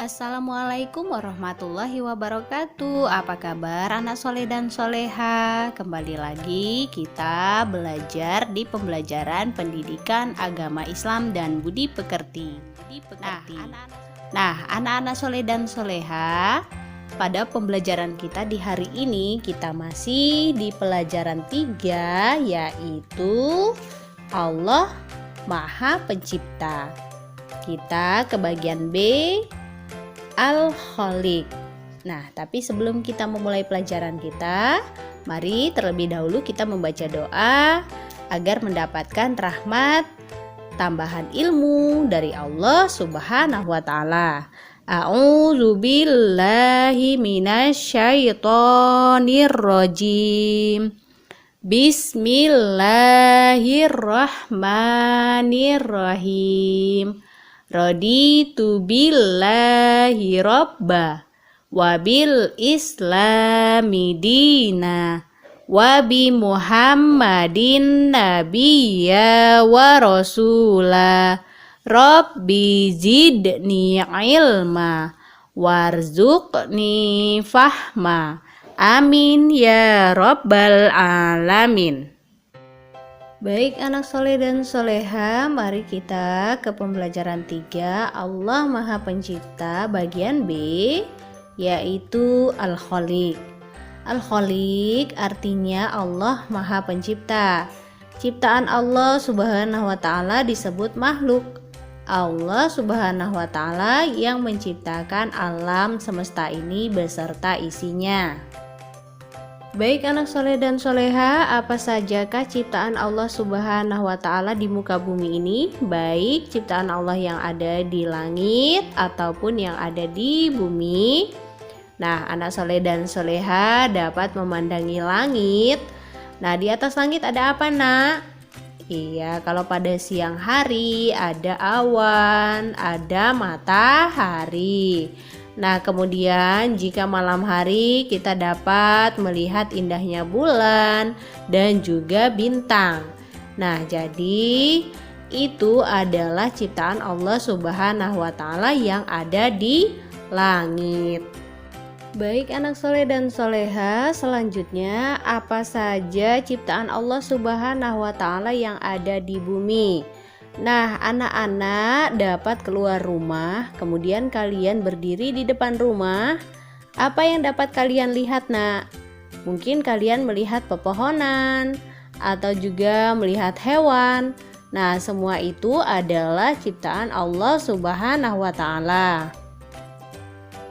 Assalamualaikum warahmatullahi wabarakatuh. Apa kabar anak soleh dan soleha? Kembali lagi kita belajar di pembelajaran pendidikan agama Islam dan budi pekerti. Nah, anak-anak soleh dan soleha, pada pembelajaran kita di hari ini kita masih di pelajaran 3, yaitu Allah Maha Pencipta. Kita ke bagian B, Al-Khaliq. Nah, tapi sebelum kita memulai pelajaran kita, mari terlebih dahulu kita membaca doa agar mendapatkan rahmat tambahan ilmu dari Allah Subhanahu wa taala. A'udzu billahi minasyaitonir rajim. Bismillahirrahmanirrahim. Raditu billahi robba wabil islami dina wabi muhammadin nabiyya wa rasula rabbi zidni ilma warzuqni fahma amin ya rabbal alamin. Baik anak soleh dan soleha, mari kita ke pembelajaran 3, Allah Maha Pencipta bagian B, yaitu Al-Khaliq. Al-Khaliq artinya Allah Maha Pencipta. Ciptaan Allah Subhanahu wa taala disebut makhluk. Allah Subhanahu wa taala yang menciptakan alam semesta ini beserta isinya. Baik anak soleh dan soleha, apa sajakah ciptaan Allah Subhanahu wa taala di muka bumi ini? Baik ciptaan Allah yang ada di langit ataupun yang ada di bumi. Nah, anak soleh dan soleha dapat memandangi langit. Nah, di atas langit ada apa, Nak? Iya, kalau pada siang hari ada awan, ada matahari. Nah, kemudian jika malam hari kita dapat melihat indahnya bulan dan juga bintang. Nah, jadi itu adalah ciptaan Allah Subhanahu wa taala yang ada di langit. Baik anak soleh dan soleha, selanjutnya apa saja ciptaan Allah Subhanahu wa taala yang ada di bumi? Nah, anak-anak dapat keluar rumah, kemudian kalian berdiri di depan rumah. Apa yang dapat kalian lihat, Nak? Mungkin kalian melihat pepohonan atau juga melihat hewan. Nah, semua itu adalah ciptaan Allah Subhanahu wa taala.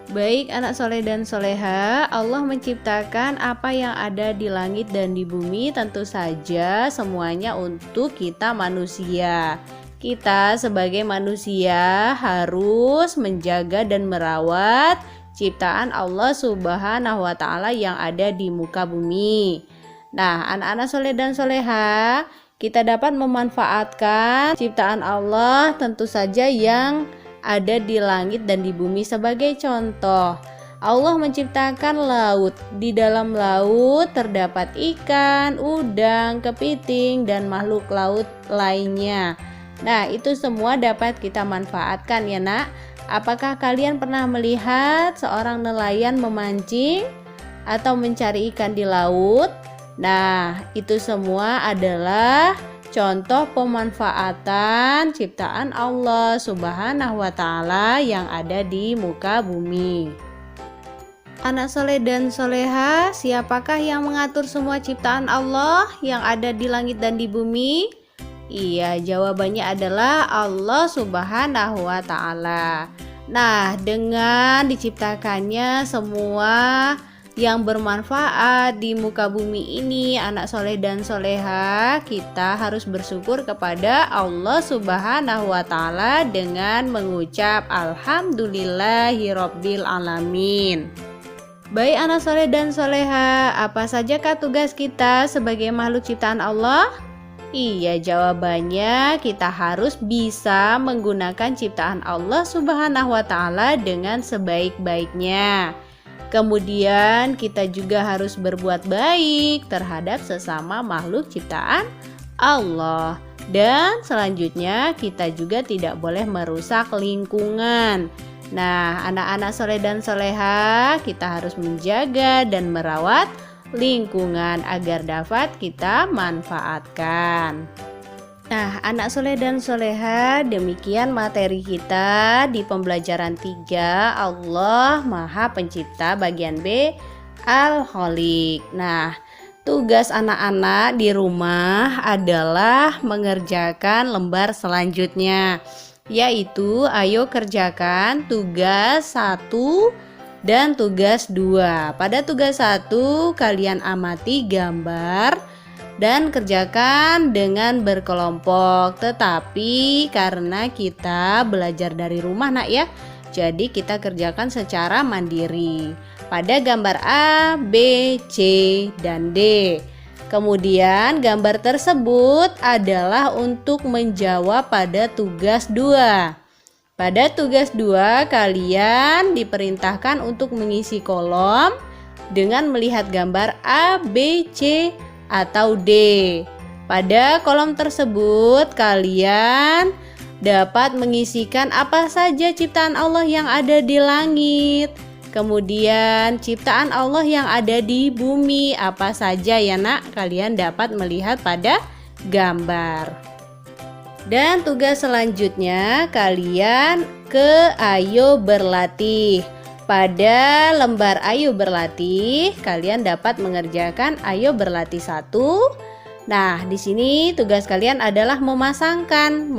Baik anak soleh dan soleha, Allah menciptakan apa yang ada di langit dan di bumi, tentu saja semuanya untuk kita manusia. Kita sebagai manusia harus menjaga dan merawat ciptaan Allah Subhanahu wa taala yang ada di muka bumi. Nah, anak-anak soleh dan soleha, kita dapat memanfaatkan ciptaan Allah tentu saja yang ada di langit dan di bumi. Sebagai contoh, Allah menciptakan laut. Di dalam laut terdapat ikan, udang, kepiting, dan makhluk laut lainnya. Nah, itu semua dapat kita manfaatkan ya, Nak. Apakah kalian pernah melihat seorang nelayan memancing atau mencari ikan di laut? Nah, itu semua adalah contoh pemanfaatan ciptaan Allah Subhanahu wa taala yang ada di muka bumi. Anak soleh dan soleha, siapakah yang mengatur semua ciptaan Allah yang ada di langit dan di bumi? Iya, jawabannya adalah Allah Subhanahu wa taala. Nah, dengan diciptakannya semua yang bermanfaat di muka bumi ini, anak soleh dan soleha, kita harus bersyukur kepada Allah Subhanahu wa taala dengan mengucap Alhamdulillahirabbil alamin. Baik anak soleh dan soleha, apa sajakah tugas kita sebagai makhluk ciptaan Allah? Iya, jawabannya kita harus bisa menggunakan ciptaan Allah Subhanahu wa taala dengan sebaik-baiknya. Kemudian kita juga harus berbuat baik terhadap sesama makhluk ciptaan Allah. Dan selanjutnya kita juga tidak boleh merusak lingkungan. Nah, anak-anak soleh dan soleha, kita harus menjaga dan merawat lingkungan agar dapat kita manfaatkan. Nah, anak soleh dan soleha, demikian materi kita di pembelajaran 3 Allah Maha Pencipta bagian B Al-Khaliq. Nah, tugas anak-anak di rumah adalah mengerjakan lembar selanjutnya, yaitu ayo kerjakan tugas 1 dan tugas 2. Pada tugas 1 kalian amati gambar dan kerjakan dengan berkelompok. Tetapi karena kita belajar dari rumah nak ya, jadi kita kerjakan secara mandiri pada gambar A, B, C, dan D. Kemudian gambar tersebut adalah untuk menjawab pada tugas 2. Pada tugas 2 kalian diperintahkan untuk mengisi kolom dengan melihat gambar A, B, C, atau D. Pada kolom tersebut kalian dapat mengisikan apa saja ciptaan Allah yang ada di langit. Kemudian ciptaan Allah yang ada di bumi apa saja ya nak, kalian dapat melihat pada gambar. Dan tugas selanjutnya kalian ke ayo berlatih. Pada lembar ayo berlatih kalian dapat mengerjakan ayo berlatih 1. Nah, di sini tugas kalian adalah memasangkan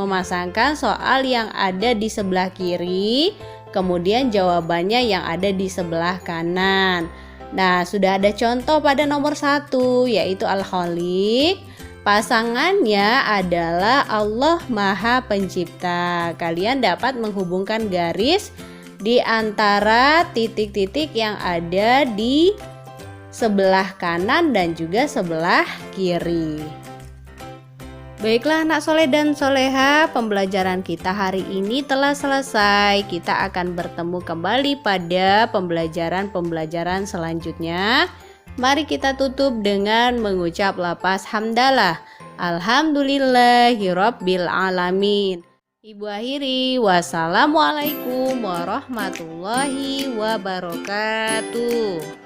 soal yang ada di sebelah kiri, kemudian jawabannya yang ada di sebelah kanan. Nah, sudah ada contoh pada nomor 1 yaitu Al-Khaliq. Pasangannya adalah Allah Maha Pencipta. Kalian dapat menghubungkan garis di antara titik-titik yang ada di sebelah kanan dan juga sebelah kiri. Baiklah anak soleh dan soleha, pembelajaran kita hari ini telah selesai. Kita akan bertemu kembali pada pembelajaran selanjutnya. Mari kita tutup dengan mengucap lafaz hamdalah. Alhamdulillahirabbil alamin. Ibu akhiri, wassalamualaikum warahmatullahi wabarakatuh.